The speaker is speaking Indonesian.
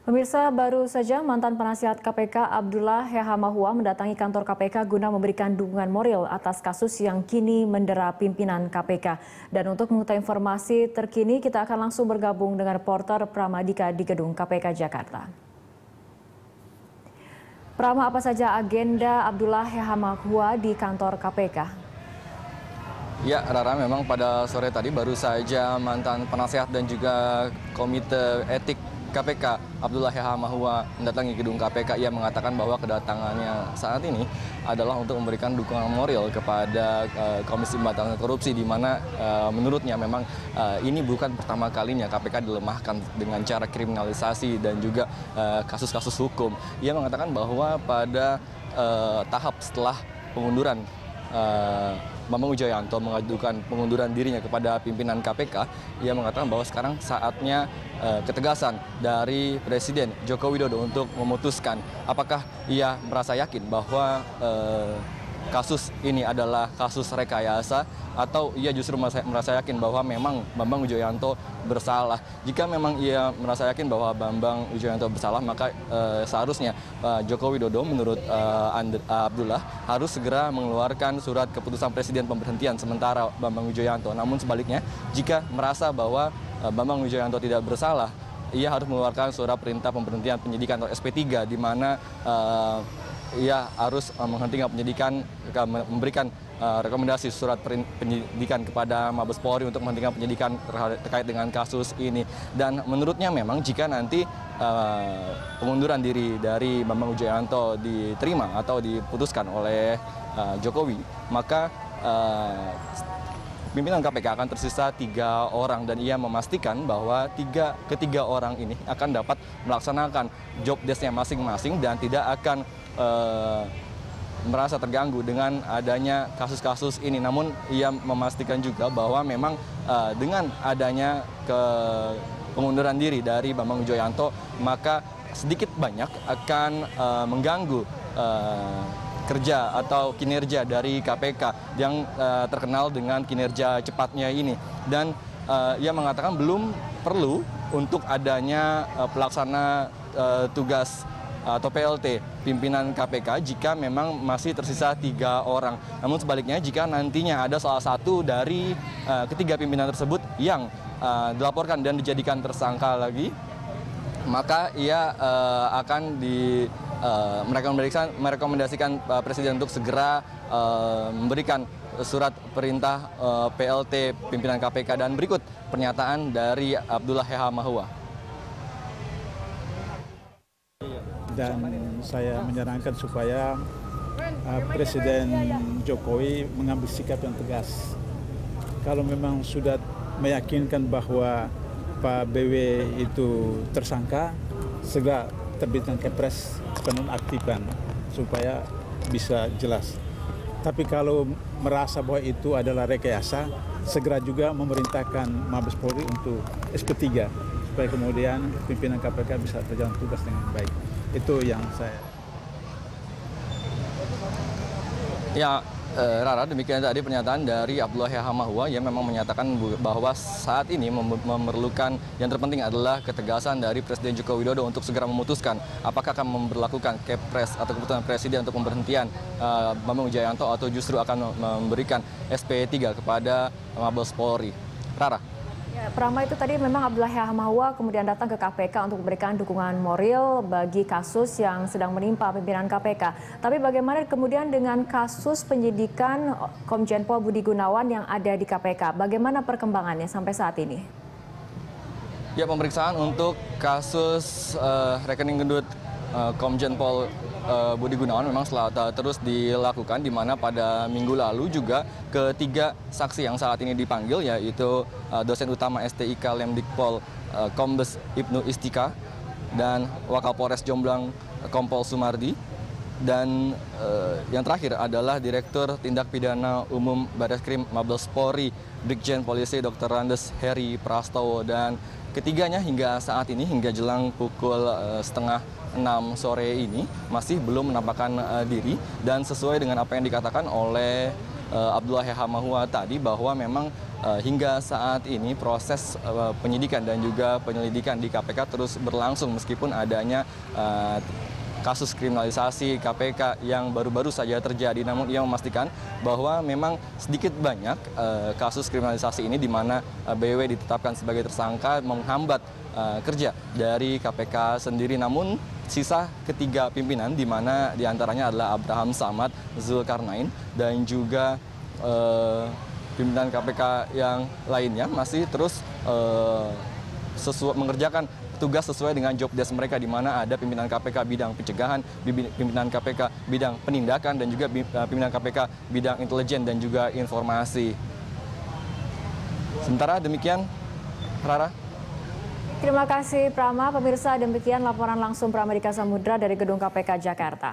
Pemirsa, baru saja mantan penasihat KPK Abdullah Yahamahua mendatangi kantor KPK guna memberikan dukungan moral atas kasus yang kini mendera pimpinan KPK. Dan untuk mengetahui informasi terkini, kita akan langsung bergabung dengan reporter Pramadika di Gedung KPK Jakarta. Prama, apa saja agenda Abdullah Yahamahua di kantor KPK? Ya, Rara, memang pada sore tadi baru saja mantan penasehat dan juga Komite Etik KPK Abdullah Yahamahua mendatangi gedung KPK. Ia mengatakan bahwa kedatangannya saat ini adalah untuk memberikan dukungan moral kepada Komisi Pemberantasan Korupsi, di mana menurutnya memang ini bukan pertama kalinya KPK dilemahkan dengan cara kriminalisasi dan juga kasus-kasus hukum. Ia mengatakan bahwa pada tahap setelah pengunduran Bambang Wijoyanto mengajukan pengunduran dirinya kepada pimpinan KPK, ia mengatakan bahwa sekarang saatnya ketegasan dari Presiden Joko Widodo untuk memutuskan apakah ia merasa yakin bahwa kasus ini adalah kasus rekayasa atau ia justru merasa yakin bahwa memang Bambang Wijoyanto bersalah. Jika memang ia merasa yakin bahwa Bambang Wijoyanto bersalah, maka seharusnya Joko Widodo menurut Abdullah harus segera mengeluarkan surat keputusan Presiden pemberhentian sementara Bambang Wijoyanto. Namun sebaliknya, jika merasa bahwa Bambang Wijoyanto tidak bersalah, ia harus mengeluarkan surat perintah pemberhentian penyidikan atau SP3, di mana ia harus menghentikan penyidikan, memberikan rekomendasi surat penyidikan kepada Mabes Polri untuk menghentikan penyidikan terkait dengan kasus ini. Dan menurutnya memang jika nanti pengunduran diri dari Bambang Wijoyanto diterima atau diputuskan oleh Jokowi, maka pimpinan KPK akan tersisa 3 orang, dan ia memastikan bahwa ketiga orang ini akan dapat melaksanakan job desk-nya masing-masing dan tidak akan merasa terganggu dengan adanya kasus-kasus ini. Namun ia memastikan juga bahwa memang dengan adanya pengunduran diri dari Bambang Wijoyanto, maka sedikit banyak akan mengganggu kerja atau kinerja dari KPK yang terkenal dengan kinerja cepatnya ini. Dan ia mengatakan belum perlu untuk adanya pelaksana tugas atau PLT pimpinan KPK jika memang masih tersisa 3 orang. Namun sebaliknya, jika nantinya ada salah satu dari ketiga pimpinan tersebut yang dilaporkan dan dijadikan tersangka lagi, maka ia akan merekomendasikan Presiden untuk segera memberikan surat perintah PLT pimpinan KPK. Dan berikut pernyataan dari Abdullah Yahamahua. Dan saya menyarankan supaya Presiden Jokowi mengambil sikap yang tegas. Kalau memang sudah meyakinkan bahwa Pak BW itu tersangka, segera terbitkan Kepres penonaktifan supaya bisa jelas. Tapi kalau merasa bahwa itu adalah rekayasa, segera juga memerintahkan Mabes Polri untuk SP3 supaya kemudian pimpinan KPK bisa berjalan tugas dengan baik. Itu yang saya. Ya, Rara, demikian tadi pernyataan dari Abdullah Yahamahua yang memang menyatakan bahwa saat ini memerlukan, yang terpenting adalah ketegasan dari Presiden Joko Widodo untuk segera memutuskan apakah akan memberlakukan Kepres atau keputusan Presiden untuk pemberhentian Bambang Wijoyanto atau justru akan memberikan SP3 kepada Mabes Polri. Rara. Ya, Prama, itu tadi memang Abdullah Yahamahua kemudian datang ke KPK untuk memberikan dukungan moral bagi kasus yang sedang menimpa pimpinan KPK. Tapi bagaimana kemudian dengan kasus penyidikan Komjen Pol Budi Gunawan yang ada di KPK? Bagaimana perkembangannya sampai saat ini? Ya, pemeriksaan untuk kasus rekening gendut Komjen Pol Budi Gunawan memang terus dilakukan, di mana pada minggu lalu juga ketiga saksi yang saat ini dipanggil, yaitu dosen utama STIK Lemdikpol Kombes Ibnu Istika dan Wakapolres Jombang Kompol Sumardi, dan yang terakhir adalah Direktur Tindak Pidana Umum Barreskrim Mabes Polri Brigjen Polisi Dr. Randes Heri Prastowo. Dan ketiganya hingga saat ini, hingga jelang pukul 5:30 sore ini masih belum menampakkan diri, dan sesuai dengan apa yang dikatakan oleh Abdullah Yahamahua tadi bahwa memang hingga saat ini proses penyidikan dan juga penyelidikan di KPK terus berlangsung meskipun adanya kasus kriminalisasi KPK yang baru-baru saja terjadi. Namun ia memastikan bahwa memang sedikit banyak kasus kriminalisasi ini di mana BW ditetapkan sebagai tersangka menghambat kerja dari KPK sendiri. Namun sisa ketiga pimpinan di mana diantaranya adalah Abraham Samad, Zulkarnain, dan juga pimpinan KPK yang lainnya masih terus mengerjakan tugas sesuai dengan job desk mereka, di mana ada pimpinan KPK bidang pencegahan, pimpinan KPK bidang penindakan, dan juga pimpinan KPK bidang intelijen dan juga informasi. Sementara demikian, Rara. Terima kasih Prama. Pemirsa, demikian laporan langsung Pramedika Samudra dari Gedung KPK Jakarta.